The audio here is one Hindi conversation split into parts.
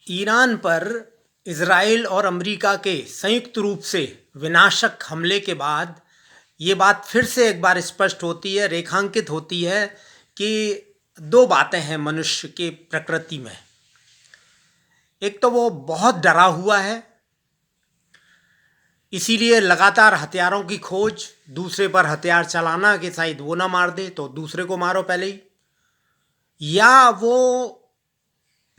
ईरान पर इज़राइल और अमेरिका के संयुक्त रूप से विनाशक हमले के बाद ये बात फिर से एक बार स्पष्ट होती है, रेखांकित होती है कि दो बातें हैं मनुष्य की प्रकृति में। एक तो वो बहुत डरा हुआ है, इसीलिए लगातार हथियारों की खोज, दूसरे पर हथियार चलाना कि शायद वो ना मार दे तो दूसरे को मारो पहले ही, या वो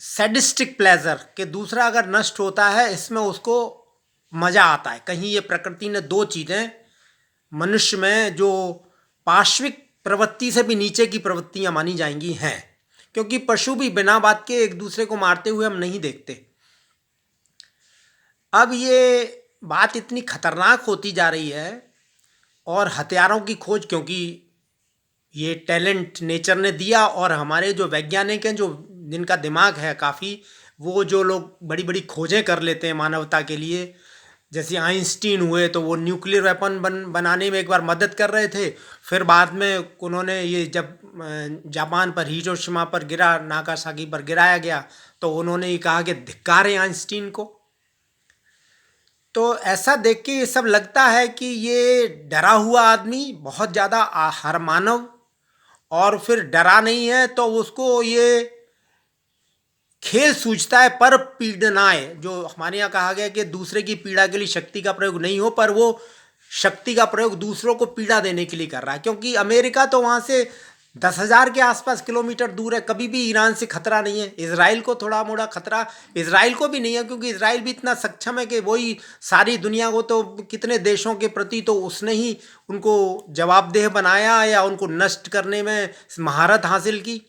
सैडिस्टिक प्लेजर कि दूसरा अगर नष्ट होता है इसमें उसको मजा आता है। कहीं ये प्रकृति ने दो चीजें मनुष्य में जो पार्श्विक प्रवृत्ति से भी नीचे की प्रवृत्तियां मानी जाएंगी हैं, क्योंकि पशु भी बिना बात के एक दूसरे को मारते हुए हम नहीं देखते। अब ये बात इतनी खतरनाक होती जा रही है और हथियारों की खोज, क्योंकि ये टैलेंट नेचर ने दिया और हमारे जो वैज्ञानिक हैं, जो जिनका दिमाग है काफ़ी, वो जो लोग बड़ी बड़ी खोजें कर लेते हैं मानवता के लिए, जैसे आइंस्टीन हुए तो वो न्यूक्लियर वेपन बनाने में एक बार मदद कर रहे थे। फिर बाद में उन्होंने ये जब जापान पर हिरोशिमा पर गिरा, नागासाकी पर गिराया गया, तो उन्होंने ये कहा कि धिक्कार है आइंस्टीन को। तो ऐसा देख के ये सब लगता है कि ये डरा हुआ आदमी बहुत ज़्यादा हर मानव, और फिर डरा नहीं है तो उसको ये खेल सूझता है पर पीड़नाए, जो हमारे यहाँ कहा गया कि दूसरे की पीड़ा के लिए शक्ति का प्रयोग नहीं हो, पर वो शक्ति का प्रयोग दूसरों को पीड़ा देने के लिए कर रहा है। क्योंकि अमेरिका तो वहाँ से 10,000 के आसपास किलोमीटर दूर है, कभी भी ईरान से खतरा नहीं है। इजराइल को थोड़ा मोड़ा खतरा इजराइल को भी नहीं है, क्योंकि इजराइल भी इतना सक्षम है कि वही सारी दुनिया को, तो कितने देशों के प्रति तो उसने ही उनको जवाबदेह बनाया या उनको नष्ट करने में महारत हासिल की।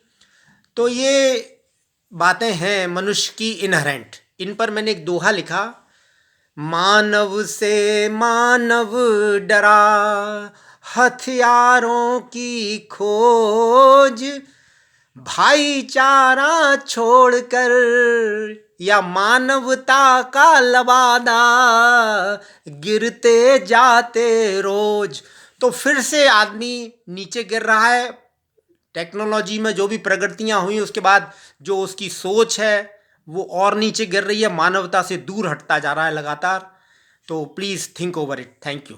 तो ये बातें हैं मनुष्य की इनहेरेंट। इन पर मैंने एक दोहा लिखा, मानव से मानव डरा, हथियारों की खोज, भाईचारा छोड़कर या मानवता का लबादा, गिरते जाते रोज। तो फिर से आदमी नीचे गिर रहा है। टेक्नोलॉजी में जो भी प्रगतियां हुई उसके बाद जो उसकी सोच है वो और नीचे गिर रही है, मानवता से दूर हटता जा रहा है लगातार। तो please think over it. Thank you.